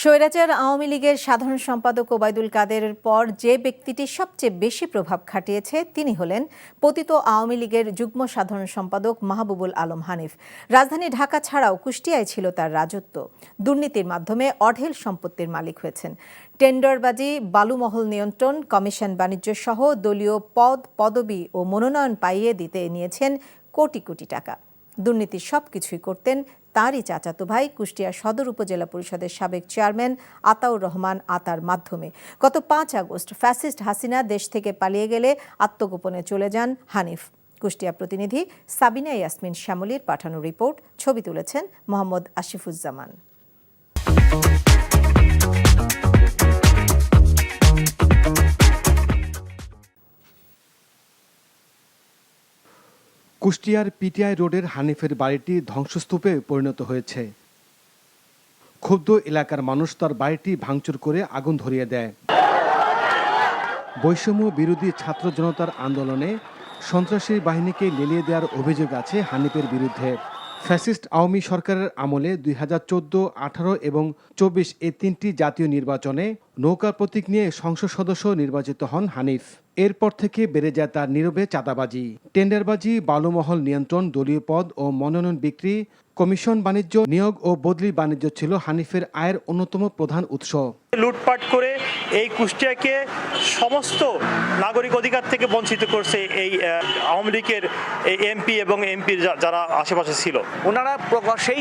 স্বৈরাচার আওয়ামী লীগের সাধারণ সম্পাদক ওবায়দুল কাদেরের পর যে ব্যক্তিটি সবচেয়ে বেশি প্রভাব খাটিয়েছে তিনি হলেন পতিত আওয়ামী লীগের যুগ্ম সাধারণ সম্পাদক মাহবুবুল আলম হানিফ। রাজধানী ঢাকা ছাড়াও কুষ্টিয়ায় ছিল তার রাজত্ব। দুর্নীতির মাধ্যমে অঢেল সম্পত্তির মালিক হয়েছেন। টেন্ডারবাজি, বালুমহল নিয়ন্ত্রণ, কমিশন বাণিজ্য সহ দলীয় পদ, পদবি ও মনোনয়ন পাইয়ে দিতে নিয়েছেন কোটি কোটি টাকা। দুর্নীতির সবকিছুই করতেন তারই চাচাতো ভাই কুষ্টিয়া সদর উপজেলা পরিষদের সাবেক চেয়ারম্যান আতাউর রহমান আতার মাধ্যমে। গত 5 আগস্ট ফ্যাসিস্ট হাসিনা দেশ থেকে পালিয়ে গেলে আত্মগোপনে চলে যান হানিফ। কুষ্টিয়া প্রতিনিধি সাবিনা ইয়াসমিন শ্যামলীর পাঠানো রিপোর্ট। ছবি তুলেছেন মোহাম্মদ আসিফুজ্জামান। কুষ্টিয়ার পিটিআই রোডের হানিফের বাড়িটি ধ্বংসস্তূপে পরিণত হয়েছে। ক্ষুব্ধ এলাকার মানুষ তার বাড়িটি ভাঙচুর করে আগুন ধরিয়ে দেয়। বৈষম্য বিরোধী ছাত্র জনতার আন্দোলনে সন্ত্রাসী বাহিনীকে লেলিয়ে দেওয়ার অভিযোগ আছে হানিফের বিরুদ্ধে। ফ্যাসিস্ট আওয়ামী সরকারের আমলে 2014, 18 এবং 24 এই 3টি জাতীয় নির্বাচনে নৌকা প্রতীক নিয়ে সংসদ সদস্য নির্বাচিত হন হানিফ। এরপর থেকে বেড়ে যায় তার নীরবে চাঁদাবাজি, টেন্ডারবাজি, বালুমহল নিয়ন্ত্রণ, দলীয় পদ ও মনোনয়ন বিক্রি, কমিশন বাণিজ্য, নিয়োগ ও বদলি বাণিজ্য ছিল হানিফের আয়ের অন্যতম প্রধান উৎস। লুটপাট করে এই কুষ্টিয়াকে সমস্ত নাগরিক অধিকার থেকে বঞ্চিত করছে এই আওয়ামী লীগের এমপি এবং এমপির যারা আশেপাশে ছিল। ওনারা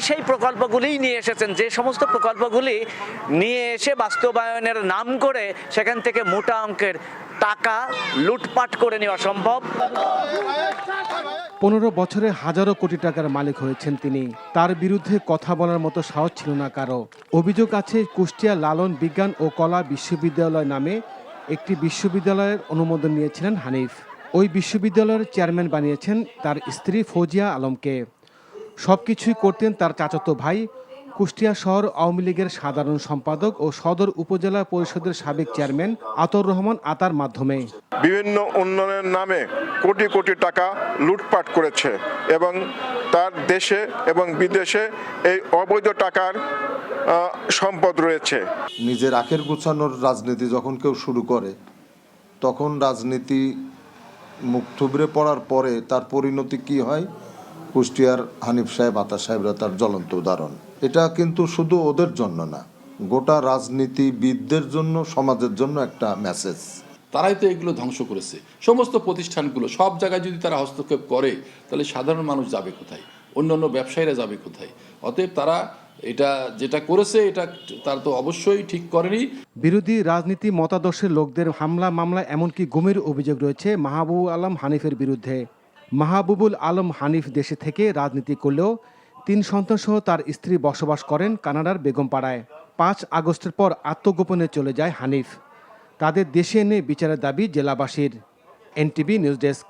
সেই প্রকল্পগুলিই নিয়ে এসেছেন, যে সমস্ত প্রকল্পগুলি নিয়ে এসে বাস্তবায়নের নাম করে সেখান থেকে মোটা অঙ্কের টাকা লুটপাট করে নেওয়া সম্ভব। 15 বছরে হাজারো কোটি টাকার মালিক হয়েছেন তিনি। তার বিরুদ্ধে কথা বলার মতো সাহস ছিল না কারো। অভিযোগ আছে কুষ্টিয়া লালন বিজ্ঞান ও কলা বিশ্ববিদ্যালয় নামে একটি বিশ্ববিদ্যালয়ের অনুমোদন নিয়েছিলেন হানিফ। ওই বিশ্ববিদ্যালয়ের চেয়ারম্যান বানিয়েছেন তার স্ত্রী ফৌজিয়া আলমকে। সবকিছুই করতেন তার চাচাতো ভাই কুষ্টিয়া শহর আওয়ামী লীগের সাধারণ সম্পাদক ও সদর উপজেলা পরিষদের সাবেক চেয়ারম্যান আতাউর রহমান আতার মাধ্যমে। বিভিন্ন উন্নয়নের নামে কোটি কোটি টাকা লুটপাট করেছে এবং তার দেশে এবং বিদেশে এই অবৈধ টাকার সম্পদ রয়েছে। নিজের আখের গোছানোর রাজনীতি যখন কেউ শুরু করে তখন রাজনীতি মুখ থুবড়ে পড়ার পরে তার পরিণতি কি হয়, কুষ্টিয়ার হানিফ সাহেব, আতা সাহেবরা তার জ্বলন্ত উদাহরণ। এটা কিন্তু শুধু ওদের জন্য না, গোটা রাজনীতিবিদদের জন্য, সমাজের জন্য একটা মেসেজ। তারাই তো এগুলো ধ্বংস করেছে। সমস্ত প্রতিষ্ঠানগুলো সব জায়গায় যদি তারা হস্তক্ষেপ করে তাহলে সাধারণ মানুষ যাবে কোথায়, অন্যান্য ব্যবসায়ীরা যাবে কোথায়? অতএব তারা এটা যেটা করেছে এটা তার তো অবশ্যই ঠিক করেনি। বিরোধী রাজনীতি মতাদর্শের লোকদের হামলা, মামলা, এমনকি গুমের অভিযোগ রয়েছে মাহবুবুল আলম হানিফের বিরুদ্ধে। মাহবুবুল আলম হানিফ দেশে থেকে রাজনীতি করলেও 3 সন্তানসহ তার স্ত্রী বসবাস করেন কানাডার বেগমপাড়ায়। 5 আগস্টের পর আত্মগোপনে চলে যায় হানিফ। তাদের দেশে এনে বিচারের দাবি জেলাবাসীর। NTV news desk.